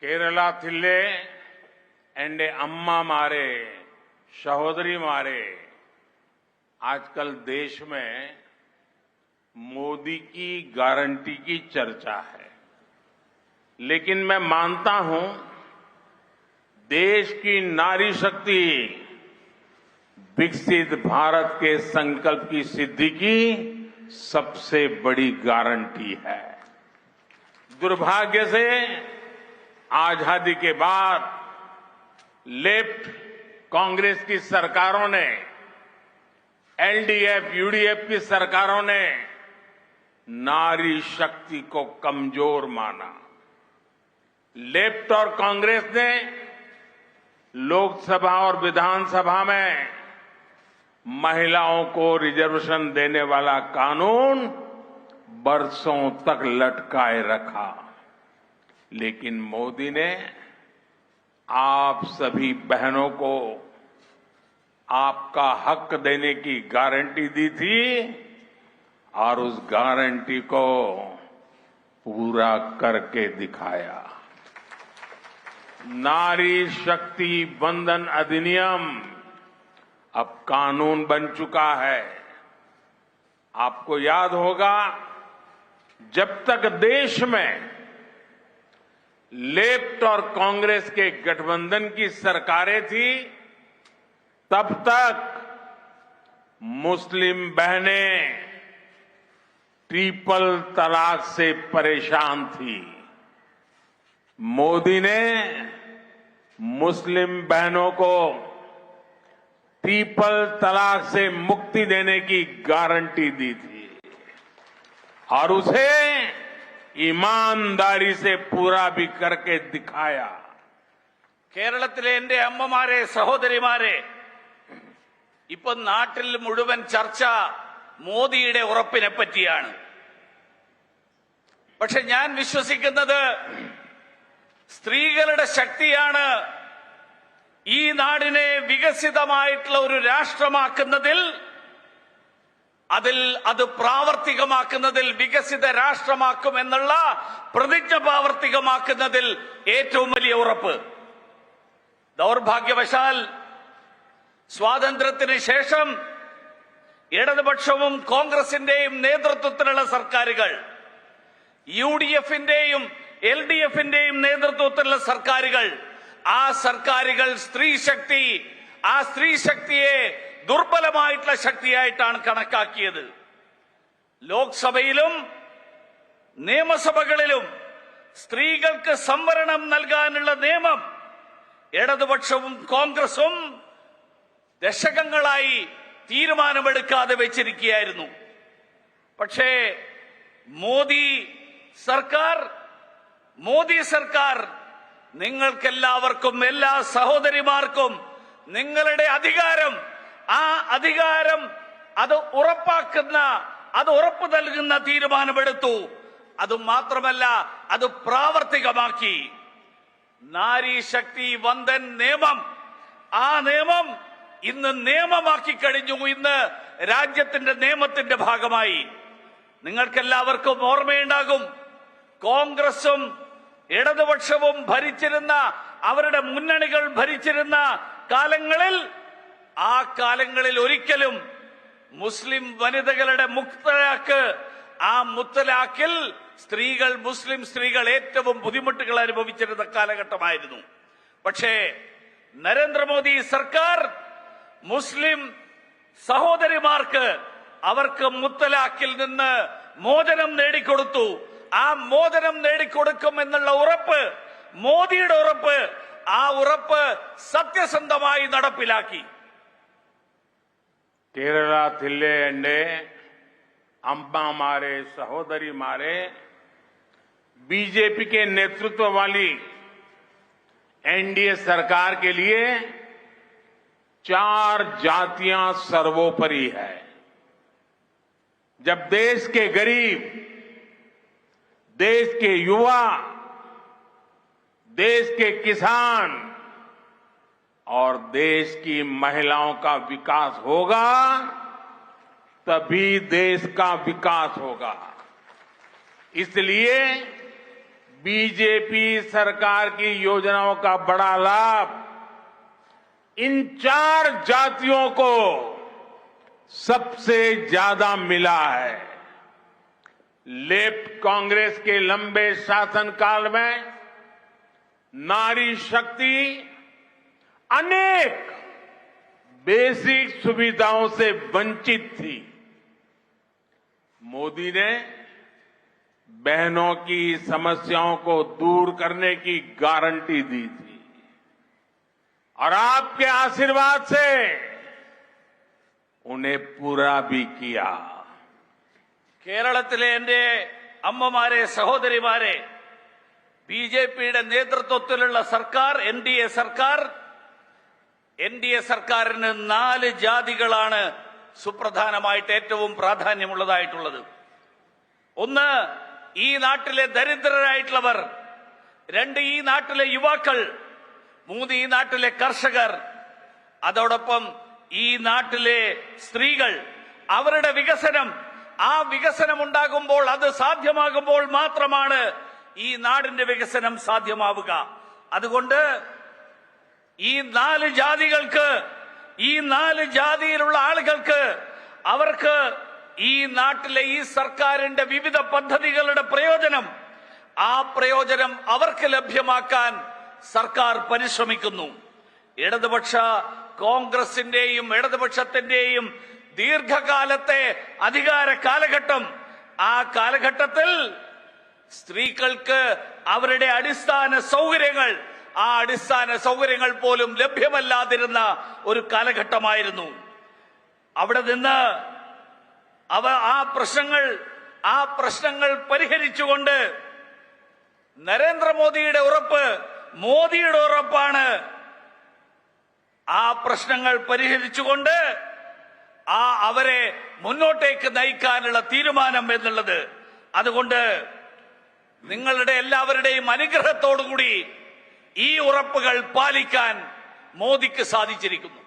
കേരളത്തിലെ എൻ്റെ അമ്മമാരെ സഹോദരിമാരെ आजकल देश में मोदी की गारंटी की चर्चा है, लेकिन मैं मानता हूं देश की नारी शक्ति विकसित भारत के संकल्प की सिद्धि की सबसे बड़ी गारंटी है। दुर्भाग्य से आजादी के बाद लेफ्ट कांग्रेस की सरकारों ने, एलडीएफ, यूडीएफ की सरकारों ने नारी शक्ति को कमजोर माना। लेफ्ट और कांग्रेस ने लोकसभा और विधानसभा में महिलाओं को रिजर्वेशन देने वाला कानून बरसों तक लटकाए रखा, लेकिन मोदी ने आप सभी बहनों को आपका हक देने की गारंटी दी थी और उस गारंटी को पूरा करके दिखाया। नारी शक्ति वंदन अधिनियम अब कानून बन चुका है। आपको याद होगा, जब तक देश में लेफ्ट और कांग्रेस के गठबंधन की सरकारें थी, तब तक मुस्लिम बहनें ट्रिपल तलाक से परेशान थी। मोदी ने मुस्लिम बहनों को ट्रिपल तलाक से मुक्ति देने की गारंटी दी थी और उसे ईमानदारी से पूरा भी करके दिखाया। കേരളത്തിലെ എന്റെ അമ്മമാരെ സഹോദരിമാരെ, ഇപ്പൊ നാട്ടിൽ മുഴുവൻ ചർച്ച മോദിയുടെ ഉറപ്പിനെ പറ്റിയാണ്. പക്ഷെ ഞാൻ വിശ്വസിക്കുന്നത് സ്ത്രീകളുടെ ശക്തിയാണ് ഈ നാടിനെ വികസിതമായിട്ടുള്ള ഒരു രാഷ്ട്രമാക്കുന്നതിൽ, അത് പ്രാവർത്തികമാക്കുന്നതിൽ, വികസിത രാഷ്ട്രമാക്കുമെന്നുള്ള പ്രതിജ്ഞ പ്രാവർത്തികമാക്കുന്നതിൽ ഏറ്റവും വലിയ ഉറപ്പ്. ദൗർഭാഗ്യവശാൽ സ്വാതന്ത്ര്യത്തിന് ശേഷം ഇടതുപക്ഷവും കോൺഗ്രസിന്റെയും നേതൃത്വത്തിലുള്ള സർക്കാരുകൾ, യുഡിഎഫിന്റെയും എൽഡിഎഫിന്റെയും നേതൃത്വത്തിലുള്ള സർക്കാരുകൾ, ആ സർക്കാരുകൾ ആ സ്ത്രീ ശക്തിയെ ദുർബലമായിട്ടുള്ള ശക്തിയായിട്ടാണ് കണക്കാക്കിയത്. ലോക്സഭയിലും നിയമസഭകളിലും സ്ത്രീകൾക്ക് സംവരണം നൽകാനുള്ള നിയമം ഇടതുപക്ഷവും കോൺഗ്രസും ദശകങ്ങളായി തീരുമാനമെടുക്കാതെ വെച്ചിരിക്കുകയായിരുന്നു. പക്ഷേ മോദി സർക്കാർ നിങ്ങൾക്കെല്ലാവർക്കും, എല്ലാ സഹോദരിമാർക്കും നിങ്ങളുടെ അധികാരം, ആ അധികാരം അത് ഉറപ്പു നൽകുന്ന തീരുമാനമെടുത്തു. അതുമാത്രമല്ല, അത് പ്രാവർത്തികമാക്കി. നാരി ശക്തി വന്ദൻ നിയമം, ആ നിയമം ഇന്ന് നിയമമാക്കി കഴിഞ്ഞു. ഇന്ന് രാജ്യത്തിന്റെ നിയമത്തിന്റെ ഭാഗമായി. നിങ്ങൾക്കെല്ലാവർക്കും ഓർമ്മയുണ്ടാകും, കോൺഗ്രസും ഇടതുപക്ഷവും ഭരിച്ചിരുന്ന, അവരുടെ മുന്നണികൾ ഭരിച്ചിരുന്ന കാലങ്ങളിൽ, ആ കാലങ്ങളിൽ ഒരിക്കലും മുസ്ലിം വനിതകളുടെ ആ മുത്തലാഖിൽ മുസ്ലിം സ്ത്രീകൾ ഏറ്റവും ബുദ്ധിമുട്ടുകൾ അനുഭവിച്ചിരുന്ന കാലഘട്ടമായിരുന്നു. പക്ഷേ നരേന്ദ്രമോദി സർക്കാർ മുസ്ലിം സഹോദരിമാർക്ക് അവർക്ക് മുത്തലാഖിൽ നിന്ന് മോചനം നേടിക്കൊടുത്തു. ആ മോചനം നേടിക്കൊടുക്കും എന്നുള്ള ഉറപ്പ്, മോദിയുടെ ഉറപ്പ്, ആ ഉറപ്പ് സത്യസന്ധമായി നടപ്പിലാക്കി. കേരളത്തിലെ എൻ്റെ അമ്മമാരെ സഹോദരിമാരെ, बीजेपी के नेतृत्व वाली एनडीए सरकार के लिए 4 जातियां सर्वोपरि है। जब देश के गरीब, देश के युवा, देश के किसान और देश की महिलाओं का विकास होगा, तभी देश का विकास होगा। इसलिए बीजेपी सरकार की योजनाओं का बड़ा लाभ इन 4 जातियों को सबसे ज्यादा मिला है। लेफ्ट कांग्रेस के लंबे शासनकाल में नारी शक्ति अनेक बेसिक सुविधाओं से वंचित थी। मोदी ने बहनों की समस्याओं को दूर करने की गारंटी दी थी और आपके आशीर्वाद से उन्हें पूरा भी किया। കേരളത്തിലെ എന്റെ അമ്മമാരെ സഹോദരിമാരെ, ബിജെപിയുടെ നേതൃത്വത്തിലുള്ള സർക്കാർ എൻ ഡി എ സർക്കാരിന് 4 ജാതികളാണ് സുപ്രധാനമായിട്ട് ഏറ്റവും പ്രാധാന്യമുള്ളതായിട്ടുള്ളത്. ഒന്ന്, ഈ നാട്ടിലെ ദരിദ്രരായിട്ടുള്ളവർ. 2, ഈ നാട്ടിലെ യുവാക്കൾ. 3, ഈ നാട്ടിലെ കർഷകർ. അതോടൊപ്പം ഈ നാട്ടിലെ സ്ത്രീകൾ. അവരുടെ വികസനം, ആ വികസനം ഉണ്ടാകുമ്പോൾ, അത് സാധ്യമാകുമ്പോൾ മാത്രമാണ് ഈ നാടിന്റെ വികസനം സാധ്യമാവുക. അതുകൊണ്ട് ഈ 4 ജാതികൾക്ക്, ഈ 4 ജാതിയിലുള്ള ആളുകൾക്ക്, അവർക്ക് ഈ നാട്ടിലെ ഈ സർക്കാരിന്റെ വിവിധ പദ്ധതികളുടെ പ്രയോജനം, ആ പ്രയോജനം അവർക്ക് ലഭ്യമാക്കാൻ സർക്കാർ പരിശ്രമിക്കുന്നു. ഇടതുപക്ഷ കോൺഗ്രസിന്റെയും ഇടതുപക്ഷത്തിന്റെയും ദീർഘകാലത്തെ അധികാര കാലഘട്ടം, ആ കാലഘട്ടത്തിൽ സ്ത്രീകൾക്ക് അവരുടെ അടിസ്ഥാന സൗകര്യങ്ങൾ, ആ അടിസ്ഥാന സൗകര്യങ്ങൾ പോലും ലഭ്യമല്ലാതിരുന്ന ഒരു കാലഘട്ടമായിരുന്നു. അവിടെ നിന്ന് ആ പ്രശ്നങ്ങൾ പരിഹരിച്ചുകൊണ്ട് നരേന്ദ്രമോദിയുടെ ഉറപ്പ്, മോദിയുടെ ഉറപ്പാണ്. ആ പ്രശ്നങ്ങൾ പരിഹരിച്ചുകൊണ്ട് അവരെ മുന്നോട്ടേക്ക് നയിക്കാനുള്ള തീരുമാനം എന്നുള്ളത്. അതുകൊണ്ട് നിങ്ങളുടെ എല്ലാവരുടെയും അനുഗ്രഹത്തോടുകൂടി ഈ ഉറപ്പുകൾ പാലിക്കാൻ മോദിക്ക് സാധിച്ചിരിക്കുന്നു.